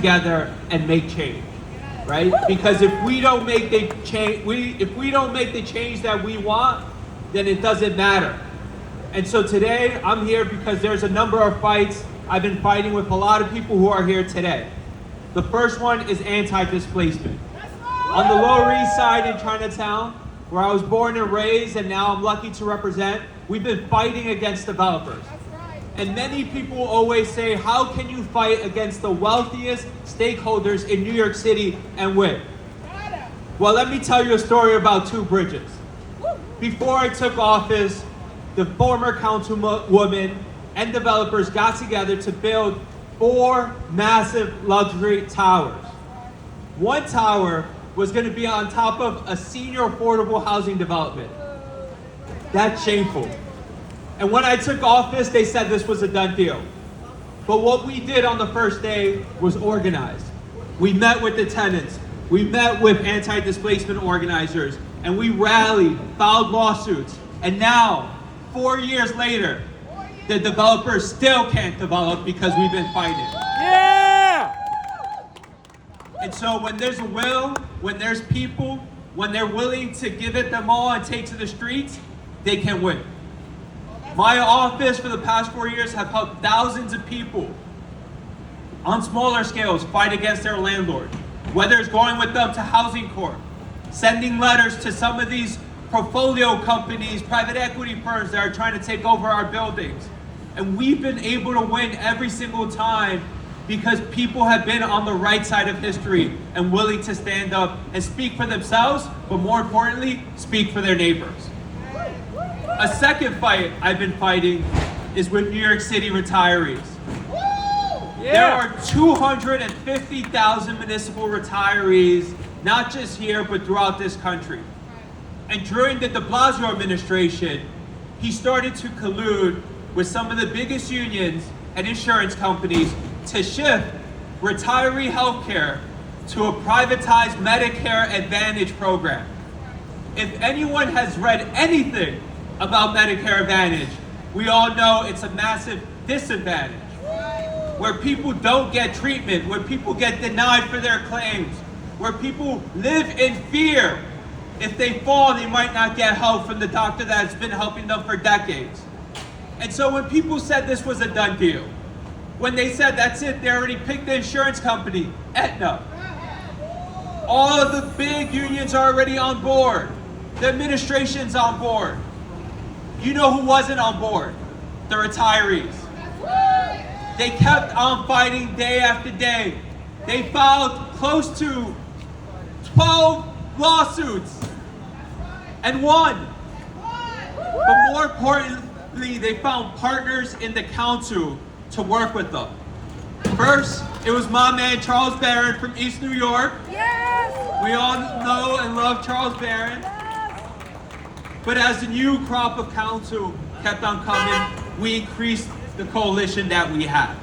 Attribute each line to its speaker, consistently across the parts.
Speaker 1: together and make change, right? Because if we don't make the change, if we don't make the change that we want, then it doesn't matter. And so today I'm here because there's a number of fights I've been fighting with a lot of people who are here today. The first one is anti-displacement. On the Lower East Side in Chinatown, where I was born and raised and now I'm lucky to represent, we've been fighting against developers. And many people always say, how can you fight against the wealthiest stakeholders in New York City and win? Well, let me tell you a story about two bridges. Before I took office, the former councilwoman and developers got together to build 4 massive luxury towers. One tower was going to be on top of a senior affordable housing development. That's shameful. And when I took office, they said this was a done deal. But what we did on the first day was organize. We met with the tenants, we met with anti-displacement organizers, and we rallied, filed lawsuits. And now, 4 years later, the developers still can't develop because we've been fighting.
Speaker 2: Yeah!
Speaker 1: And so when there's a will, when there's people, when they're willing to give it them all and take to the streets, they can win. My office for the past 4 years have helped thousands of people on smaller scales fight against their landlord. Whether it's going with them to housing court, sending letters to some of these portfolio companies, private equity firms that are trying to take over our buildings. And we've been able to win every single time because people have been on the right side of history and willing to stand up and speak for themselves, but more importantly, speak for their neighbors. A second fight I've been fighting is with New York City retirees.
Speaker 2: Yeah.
Speaker 1: There are 250,000 municipal retirees, not just here, but throughout this country. And during the de Blasio administration, he started to collude with some of the biggest unions and insurance companies to shift retiree health care to a privatized Medicare Advantage program. If anyone has read anything about Medicare Advantage, we all know it's a massive disadvantage, where people don't get treatment, where people get denied for their claims, where people live in fear. If they fall, they might not get help from the doctor that's been helping them for decades. And so when people said this was a done deal, when they said that's it, they already picked the insurance company, Aetna. All of the big unions are already on board. The administration's on board. You know who wasn't on board? The retirees. They kept on fighting day after day. They filed close to 12 lawsuits and won. But more importantly, they found partners in the council to work with them. First, it was my man Charles Barron from East New York.
Speaker 2: Yes!
Speaker 1: We all know and love Charles Barron. But as the new crop of council kept on coming, we increased the coalition that we had.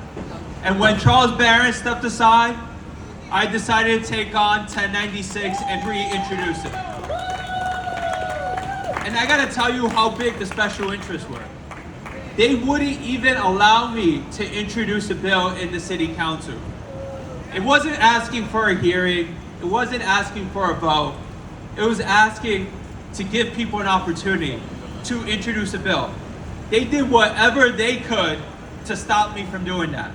Speaker 1: And when Charles Barron stepped aside, I decided to take on 1096 and reintroduce it. And I gotta tell you how big the special interests were. They wouldn't even allow me to introduce a bill in the city council. It wasn't asking for a hearing, it wasn't asking for a vote, it was asking to give people an opportunity to introduce a bill. They did whatever they could to stop me from doing that.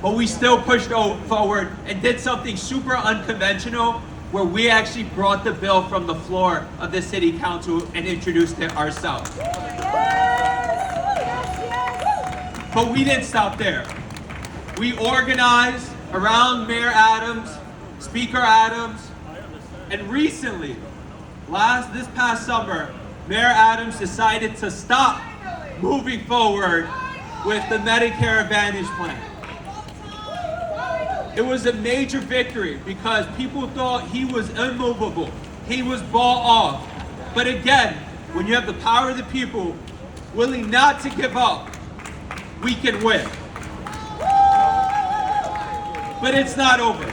Speaker 1: But we still pushed forward and did something super unconventional where we actually brought the bill from the floor of the city council and introduced it ourselves. But we didn't stop there. We organized around Mayor Adams, Speaker Adams, and recently, this past summer, Mayor Adams decided to stop moving forward with the Medicare Advantage plan. It was a major victory because people thought he was immovable. He was ball off. But again, when you have the power of the people willing not to give up, we can win. But it's not over.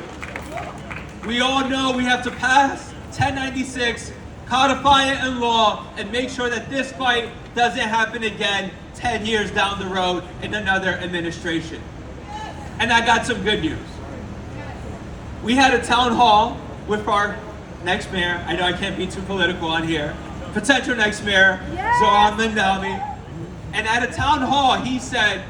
Speaker 1: We all know we have to pass 1096, codify it in law, and make sure that this fight doesn't happen again 10 years down the road in another administration. And I got some good news. We had a town hall with our next mayor. I know I can't be too political on here. Potential next mayor, Zoran Lindami. And at a town hall, he said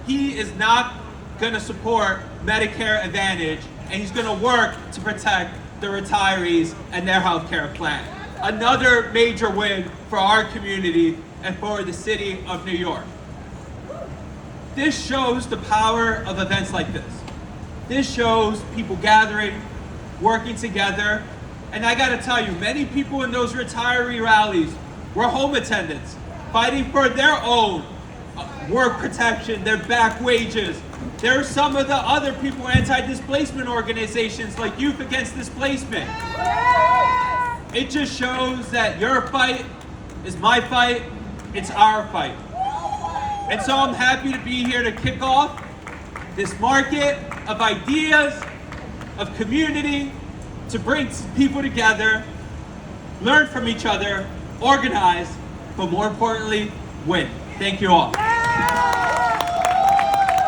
Speaker 1: he is not going to support Medicare Advantage, and he's going to work to protect the retirees and their health care plan. Another major win for our community and for the city of New York. This shows the power of events like this. This shows people gathering, working together. And I gotta tell you, many people in those retiree rallies were home attendants, fighting for their own work protection, their back wages. There are some of the other people, anti-displacement organizations like Youth Against Displacement. It just shows that your fight is my fight, it's our fight. And so I'm happy to be here to kick off this market of ideas, of community, to bring people together, learn from each other, organize, but more importantly, win. Thank you all.